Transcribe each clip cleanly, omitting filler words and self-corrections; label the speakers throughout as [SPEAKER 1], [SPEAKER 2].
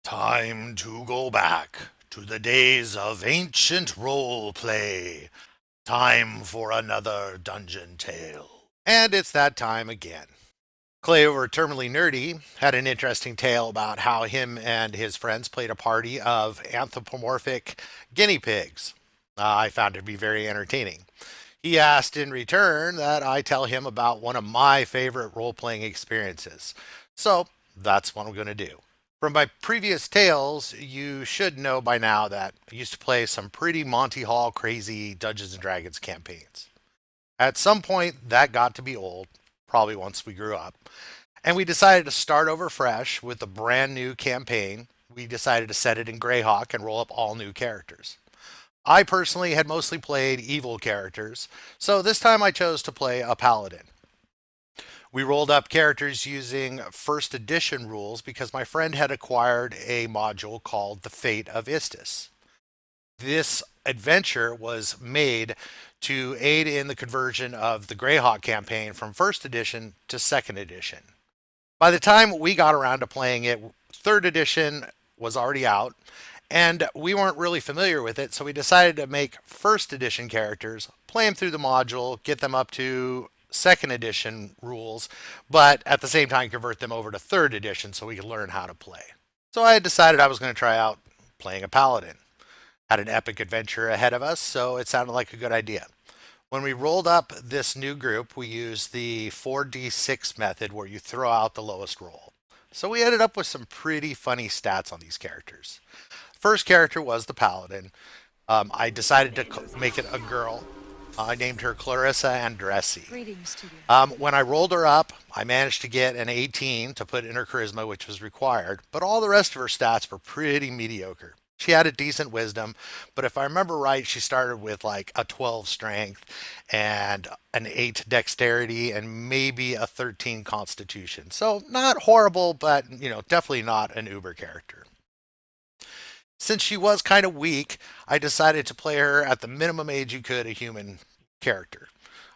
[SPEAKER 1] Time to go back to the days of ancient role play. Time for another dungeon tale. And it's that time again. Clay over at Terminally Nerdy had an interesting tale about how him and his friends played a party of anthropomorphic guinea pigs. I found it to be very entertaining. He asked in return that I tell him about one of my favorite role playing experiences. So that's what I'm going to do. From my previous tales, you should know by now that I used to play some pretty Monty Hall crazy Dungeons and Dragons campaigns. At some point, that got to be old, probably once we grew up, and we decided to start over fresh with a brand new campaign. We decided to set it in Greyhawk and roll up all new characters. I personally had mostly played evil characters, so this time I chose to play a paladin. We rolled up characters using first edition rules because my friend had acquired a module called The Fate of Istis. This adventure was made to aid in the conversion of the Greyhawk campaign from first edition to second edition. By the time we got around to playing it, third edition was already out, and we weren't really familiar with it, so we decided to make first edition characters, play them through the module, get them up to second edition rules, but at the same time convert them over to third edition so we could learn how to play. So I had decided I was going to try out playing a paladin. Had an epic adventure ahead of us, so it sounded like a good idea. When we rolled up this new group, we used the 4d6 method where you throw out the lowest roll. So we ended up with some pretty funny stats on these characters. First character was the paladin. I decided to make it a girl. I named her Clarissa Andressi.
[SPEAKER 2] Greetings to you.
[SPEAKER 1] When I rolled her up, I managed to get an 18 to put in her charisma, which was required, but all the rest of her stats were pretty mediocre. She had a decent wisdom, but if I remember right, she started with like a 12 strength and an 8 dexterity and maybe a 13 constitution. So not horrible, but definitely not an uber character. Since she was kind of weak, I decided to play her at the minimum age you could a human character.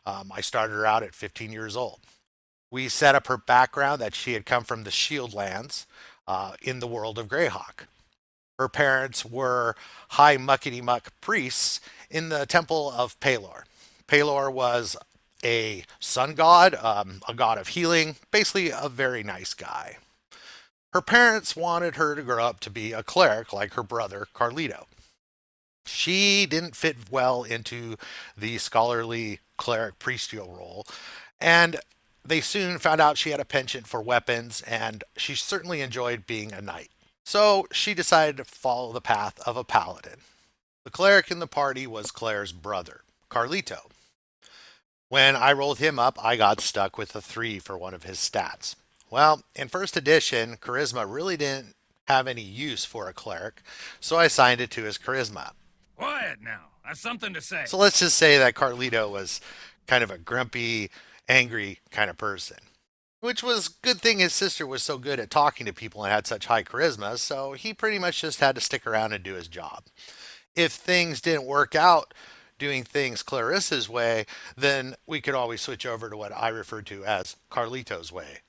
[SPEAKER 1] I started her out at 15 years old. We set up her background that she had come from the Shieldlands in the world of Greyhawk. Her parents were high muckety muck priests in the temple of Pelor. Pelor was a sun god, a god of healing, basically a very nice guy. Her parents wanted her to grow up to be a cleric like her brother Carlito. She didn't fit well into the scholarly cleric priestial role, and they soon found out she had a penchant for weapons, and she certainly enjoyed being a knight. So she decided to follow the path of a paladin. The cleric in the party was Claire's brother, Carlito. When I rolled him up, I got stuck with a 3 for one of his stats. Well, in first edition, charisma really didn't have any use for a cleric, so I assigned it to his charisma.
[SPEAKER 3] Quiet now. I've something to say.
[SPEAKER 1] So let's just say that Carlito was kind of a grumpy, angry kind of person. Which was a good thing his sister was so good at talking to people and had such high charisma, so he pretty much just had to stick around and do his job. If things didn't work out doing things Clarissa's way, then we could always switch over to what I refer to as Carlito's way,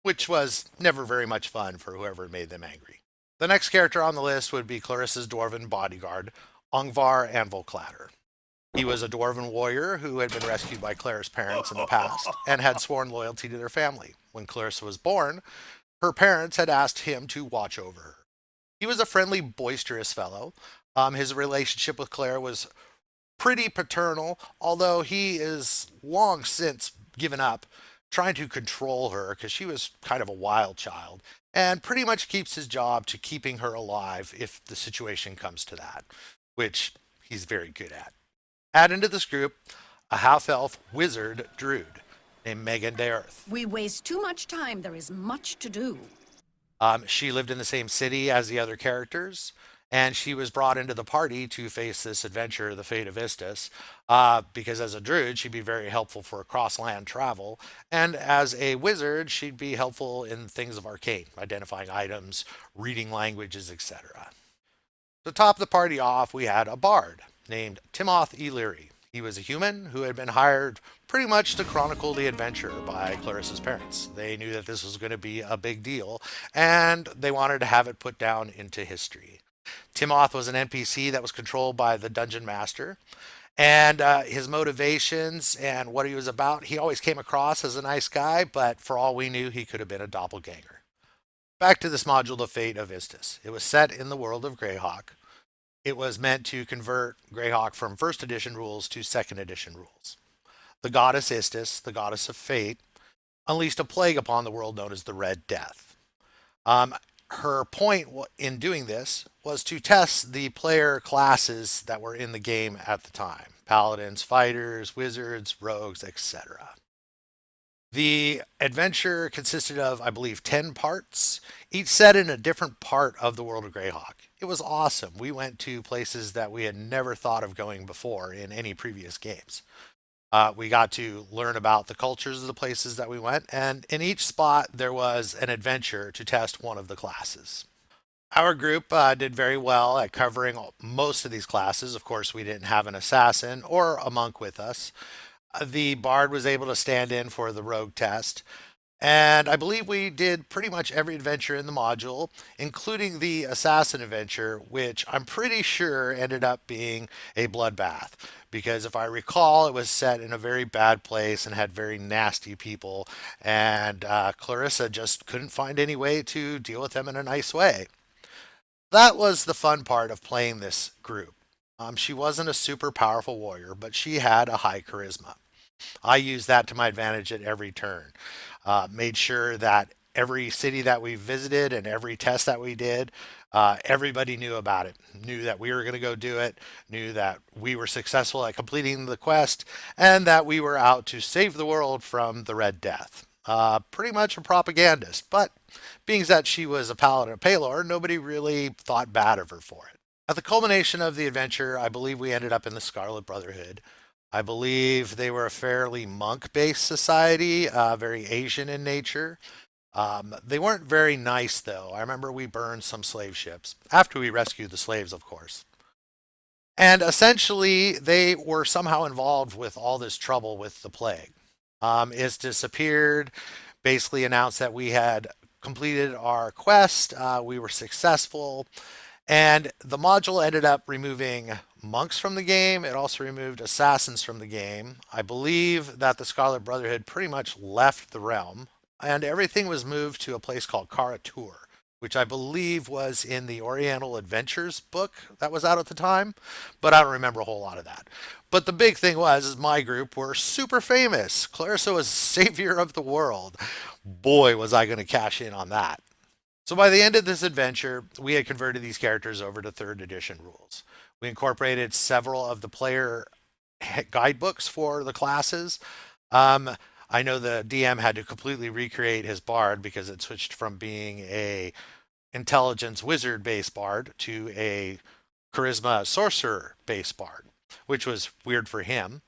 [SPEAKER 1] which was never very much fun for whoever made them angry. The next character on the list would be Clarissa's dwarven bodyguard, Ongvar Anvilclatter. He was a dwarven warrior who had been rescued by Claire's parents in the past and had sworn loyalty to their family. When Clarissa was born, her parents had asked him to watch over her. He was a friendly, boisterous fellow. His relationship with Claire was pretty paternal, although he is long since given up trying to control her because she was kind of a wild child and pretty much keeps his job to keeping her alive if the situation comes to that, which he's very good at. Add into this group a half-elf wizard druid named Megan Dearth.
[SPEAKER 2] We waste too much time. There is much to do.
[SPEAKER 1] She lived in the same city as the other characters, and she was brought into the party to face this adventure, the fate of Istis, because as a druid, she'd be very helpful for cross-land travel, and as a wizard, she'd be helpful in things of arcane, identifying items, reading languages, etc. To top the party off, we had a bard named Timoth Illyri. He was a human who had been hired pretty much to chronicle the adventure by Clarissa's parents. They knew that this was going to be a big deal, and they wanted to have it put down into history. Timoth was an NPC that was controlled by the dungeon master, and his motivations and what he was about, he always came across as a nice guy, but for all we knew, he could have been a doppelganger. Back to this module, The Fate of Istis. It was set in the world of Greyhawk. It was meant to convert Greyhawk from first edition rules to second edition rules. The goddess Istis, the goddess of fate, unleashed a plague upon the world known as the Red Death. Um, Her point in doing this was to test the player classes that were in the game at the time: paladins, fighters, wizards, rogues, etc. The adventure consisted of, I believe, 10 parts, each set in a different part of the world of Greyhawk. It was awesome. We went to places that we had never thought of going before in any previous games. We got to learn about the cultures of the places that we went, and in each spot there was an adventure to test one of the classes. Our group did very well at covering most of these classes. Of course, we didn't have an assassin or a monk with us. The bard was able to stand in for the rogue test. And I believe we did pretty much every adventure in the module, including the assassin adventure, which I'm pretty sure ended up being a bloodbath. Because if I recall, it was set in a very bad place and had very nasty people. And Clarissa just couldn't find any way to deal with them in a nice way. That was the fun part of playing this group. She wasn't a super powerful warrior, but she had a high charisma. I used that to my advantage at every turn. Made sure that every city that we visited and every test that we did, everybody knew about it, knew that we were going to go do it, knew that we were successful at completing the quest, and that we were out to save the world from the Red Death. Pretty much a propagandist, but being that she was a paladin of Palor, nobody really thought bad of her for it. At the culmination of the adventure, I believe we ended up in the Scarlet Brotherhood. I believe they were a fairly monk-based society, very Asian in nature. They weren't very nice, though. I remember we burned some slave ships, after we rescued the slaves, of course. And essentially, they were somehow involved with all this trouble with the plague. Istis appeared, basically announced that we had completed our quest, we were successful, and the module ended up removing monks from the game. It also removed assassins from the game. I believe that the Scarlet Brotherhood pretty much left the realm, and everything was moved to a place called Karatur, which I believe was in the Oriental Adventures book that was out at the time, but I don't remember a whole lot of that. But the big thing was, is my group were super famous. Clarissa was savior of the world. Boy, was I going to cash in on that. So by the end of this adventure, we had converted these characters over to third edition rules. We incorporated several of the player guidebooks for the classes. I know the DM had to completely recreate his bard because it switched from being a intelligence wizard based bard to a charisma sorcerer based bard, which was weird for him.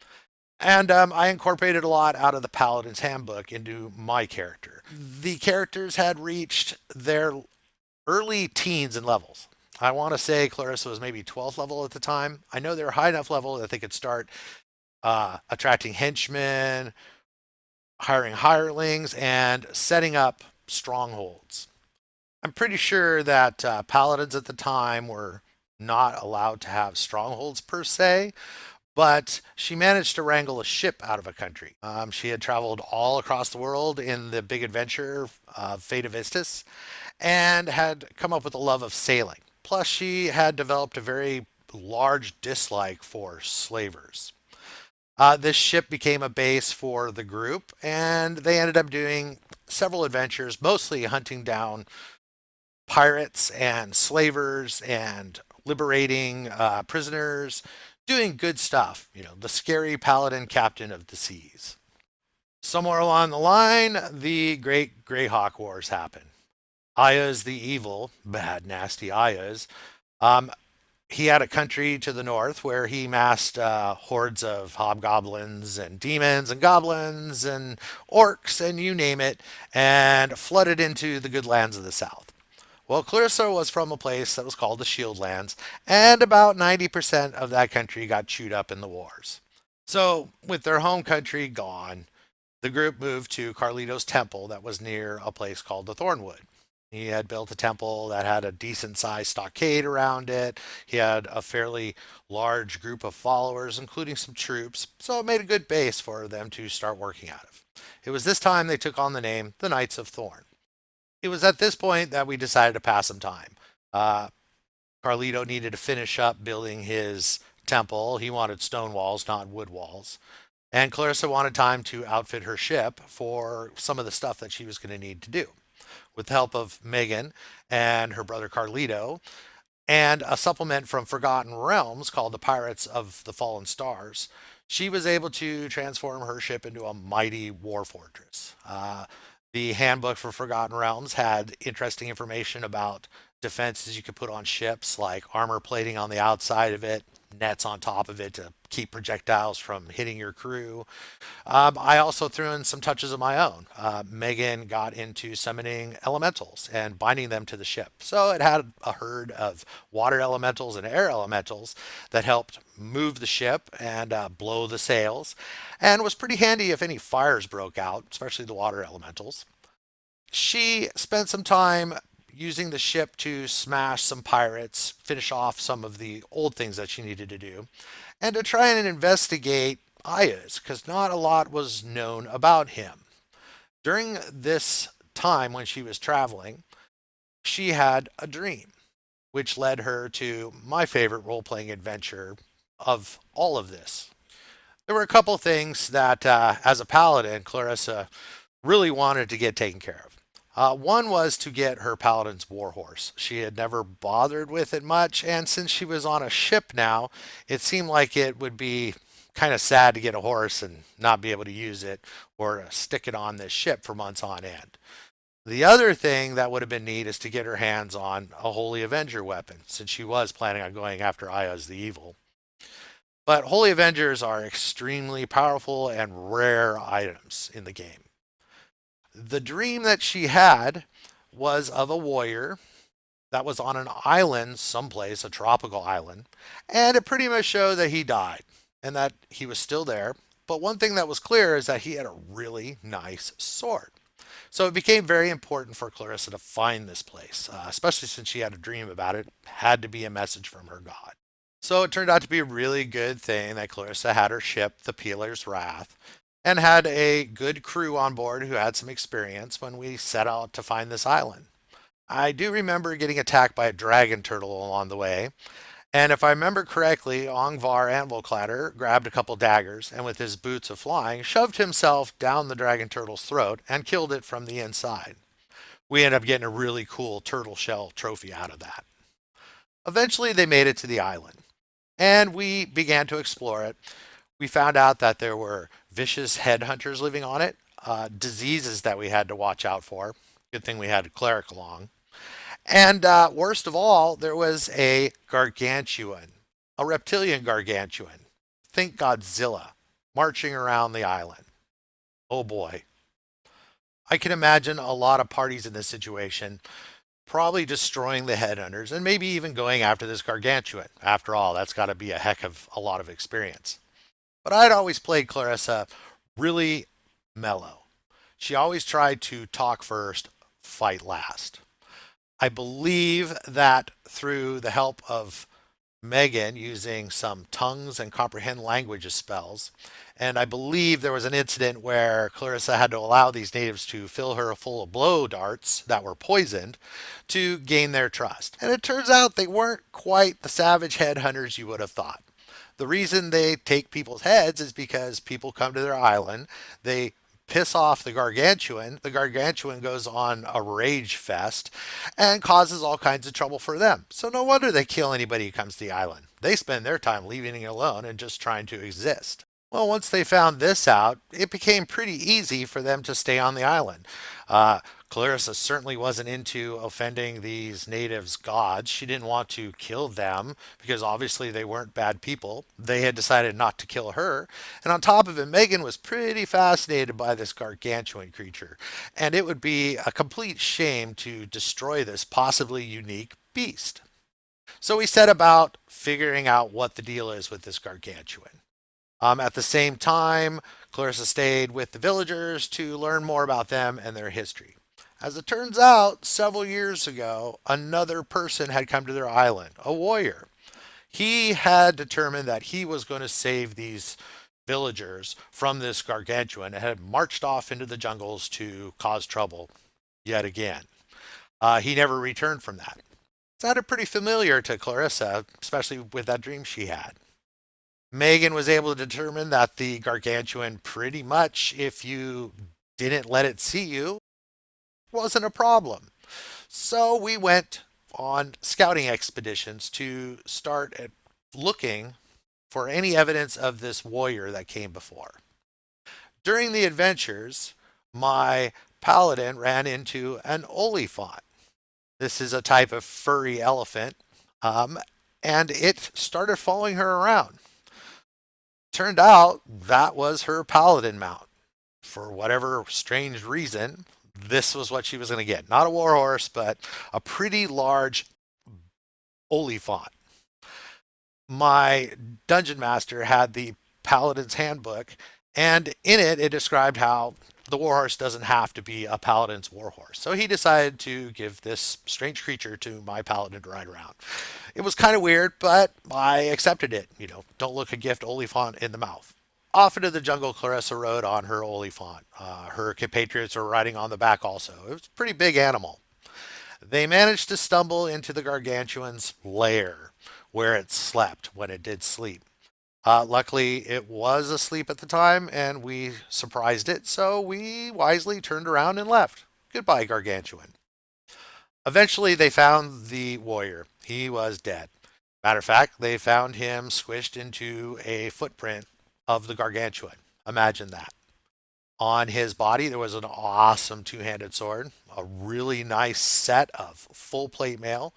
[SPEAKER 1] And I incorporated a lot out of the Paladin's Handbook into my character. The characters had reached their early teens and levels. I want to say Clarissa was maybe 12th level at the time. I know they were high enough level that they could start attracting henchmen, hiring hirelings, and setting up strongholds. I'm pretty sure that paladins at the time were not allowed to have strongholds per se, but she managed to wrangle a ship out of a country. She had traveled all across the world in the big adventure of Fate of Istis and had come up with a love of sailing. Plus, she had developed a very large dislike for slavers. This ship became a base for the group, and they ended up doing several adventures, mostly hunting down pirates and slavers and liberating prisoners, doing good stuff. You know, the scary paladin captain of the seas. Somewhere along the line, the Great Greyhawk Wars happen. Aya's the evil, bad, nasty Aya's. He had a country to the north where he massed hordes of hobgoblins and demons and goblins and orcs and you name it, and flooded into the good lands of the south. Well, Clarissa was from a place that was called the Shield Lands, and about 90% of that country got chewed up in the wars. So, with their home country gone, the group moved to Carlito's temple that was near a place called the Thornwood. He had built a temple that had a decent sized stockade around it. He had a fairly large group of followers, including some troops, so it made a good base for them to start working out of. It was this time they took on the name the Knights of Thorn. It was at this point that we decided to pass some time. Uh, Carlito needed to finish up building his temple. He wanted stone walls, not wood walls. And Clarissa wanted time to outfit her ship for some of the stuff that she was going to need to do. With the help of Megan and her brother Carlito, and a supplement from Forgotten Realms called the Pirates of the Fallen Stars, she was able to transform her ship into a mighty war fortress. The handbook for Forgotten Realms had interesting information about defenses you could put on ships, like armor plating on the outside of it, nets on top of it to keep projectiles from hitting your crew. I also threw in some touches of my own. Megan got into summoning elementals and binding them to the ship. So it had a herd of water elementals and air elementals that helped move the ship and blow the sails, and was pretty handy if any fires broke out, especially the water elementals. She spent some time using the ship to smash some pirates, finish off some of the old things that she needed to do, and to try and investigate Ayaz, because not a lot was known about him. During this time when she was traveling, she had a dream, which led her to my favorite role playing adventure of all of this. There were a couple things that, as a paladin, Clarissa really wanted to get taken care of. One was to get her paladin's warhorse. She had never bothered with it much, and since she was on a ship now, it seemed like it would be kind of sad to get a horse and not be able to use it or stick it on this ship for months on end. The other thing that would have been neat is to get her hands on a Holy Avenger weapon, since she was planning on going after Ayaz the Evil. But Holy Avengers are extremely powerful and rare items in the game. The dream that she had was of a warrior that was on an island someplace, a tropical island, and it pretty much showed that he died and that he was still there. But one thing that was clear is that he had a really nice sword. So it became very important for Clarissa to find this place, especially since she had a dream about it. Had to be a message from her god. So it turned out to be a really good thing that Clarissa had her ship, the Peeler's Wrath, and had a good crew on board who had some experience when we set out to find this island. I do remember getting attacked by a dragon turtle along the way, and if I remember correctly, Ongvar Anvilcladder grabbed a couple daggers and with his boots of flying shoved himself down the dragon turtle's throat and killed it from the inside. We ended up getting a really cool turtle shell trophy out of that. Eventually, they made it to the island, and we began to explore it. We found out that there were vicious headhunters living on it, diseases that we had to watch out for. Good thing we had a cleric along. And worst of all, there was a gargantuan, a reptilian gargantuan. Think Godzilla, marching around the island. Oh boy. I can imagine a lot of parties in this situation probably destroying the headhunters and maybe even going after this gargantuan. After all, that's got to be a heck of a lot of experience. But I'd always played Clarissa really mellow. She always tried to talk first, fight last. I believe that through the help of Megan using some tongues and comprehend languages spells, and I believe there was an incident where Clarissa had to allow these natives to fill her full of blow darts that were poisoned to gain their trust. And it turns out they weren't quite the savage headhunters you would have thought. The reason they take people's heads is because people come to their island, they piss off the gargantuan goes on a rage fest and causes all kinds of trouble for them. So no wonder they kill anybody who comes to the island. They spend their time leaving it alone and just trying to exist. Well, once they found this out, it became pretty easy for them to stay on the island. Clarissa certainly wasn't into offending these natives' gods. She didn't want to kill them because obviously they weren't bad people. They had decided not to kill her. And on top of it, Megan was pretty fascinated by this gargantuan creature. And it would be a complete shame to destroy this possibly unique beast. So we set about figuring out what the deal is with this gargantuan. At the same time, Clarissa stayed with the villagers to learn more about them and their history. As it turns out, several years ago, another person had come to their island, a warrior. He had determined that he was going to save these villagers from this gargantuan and had marched off into the jungles to cause trouble yet again. He never returned from that. Sounded pretty familiar to Clarissa, especially with that dream she had. Megan was able to determine that the gargantuan, pretty much, if you didn't let it see you, wasn't a problem. So we went on scouting expeditions to start looking for any evidence of this warrior that came before. During the adventures, my paladin ran into an olifant. This is a type of furry elephant, um, and it started following her around. Turned out that was her paladin mount. For whatever strange reason, this was what she was going to get. Not a warhorse, but a pretty large olifant. My dungeon master had the paladin's handbook, and in it, it described how the warhorse doesn't have to be a paladin's warhorse. So he decided to give this strange creature to my paladin to ride around. It was kind of weird, but I accepted it. Don't look a gift olifant in the mouth. Off into the jungle, Clarissa rode on her olifant. Her compatriots were riding on the back also. It was a pretty big animal. They managed to stumble into the gargantuan's lair, where it slept when it did sleep. Luckily, it was asleep at the time, and we surprised it, so we wisely turned around and left. Goodbye, gargantuan. Eventually, they found the warrior. He was dead. Matter of fact, they found him squished into a footprint of the gargantuan. Imagine that. On his body, there was an awesome two-handed sword, a really nice set of full plate mail.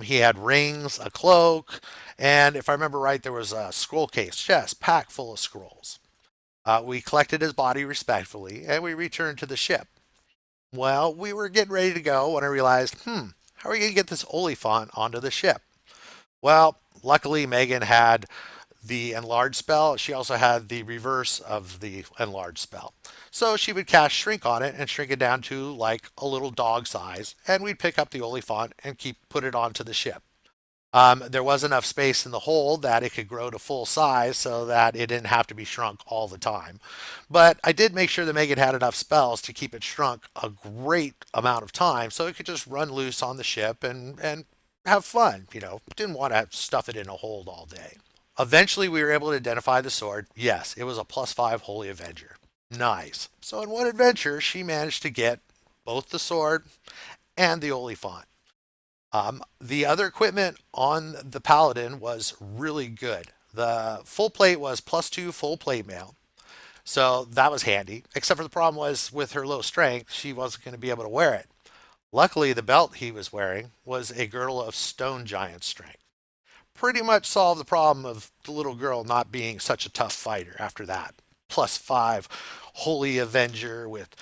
[SPEAKER 1] He had rings, a cloak, and if I remember right, there was a scroll case, chest packed full of scrolls. We collected his body respectfully, and we returned to the ship. Well, we were getting ready to go when I realized, how are we going to get this olifant onto the ship? Well, luckily, Megan had the enlarge spell. She also had the reverse of the enlarge spell. So she would cast shrink on it and shrink it down to like a little dog size, and we'd pick up the olifant and put it onto the ship. There was enough space in the hold that it could grow to full size so that it didn't have to be shrunk all the time. But I did make sure that Megan had enough spells to keep it shrunk a great amount of time so it could just run loose on the ship and have fun. Didn't want to stuff it in a hold all day. Eventually, we were able to identify the sword. Yes, it was a +5 Holy Avenger. Nice. So, in one adventure, she managed to get both the sword and the Oliphant. The other equipment on the Paladin was really good. The full plate was +2 full plate mail. So, that was handy. Except for the problem was with her low strength, she wasn't going to be able to wear it. Luckily, the belt he was wearing was a girdle of stone giant strength. Pretty much solved the problem of the little girl not being such a tough fighter after that. +5 Holy Avenger with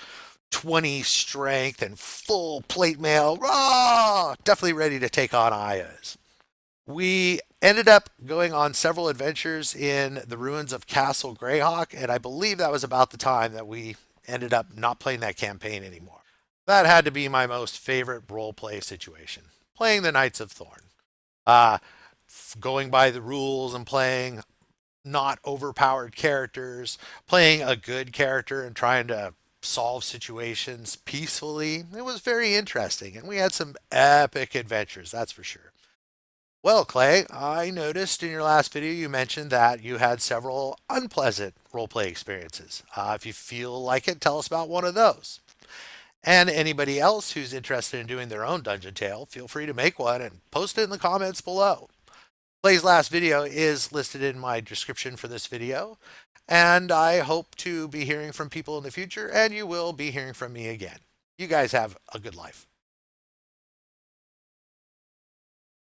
[SPEAKER 1] 20 strength and full plate mail. Rah! Definitely ready to take on Aya's. We ended up going on several adventures in the ruins of Castle Greyhawk, and I believe that was about the time that we ended up not playing that campaign anymore. That had to be my most favorite roleplay situation, playing the Knights of Thorn. Uh, Going by the rules and playing not overpowered characters, playing a good character and trying to solve situations peacefully. It was very interesting, and we had some epic adventures, that's for sure. Well, Clay, I noticed in your last video you mentioned that you had several unpleasant roleplay experiences. If you feel like it, tell us about one of those. And anybody else who's interested in doing their own dungeon tale, feel free to make one and post it in the comments below. Clay's last video is listed in my description for this video, and I hope to be hearing from people in the future, and you will be hearing from me again. You guys have a good life.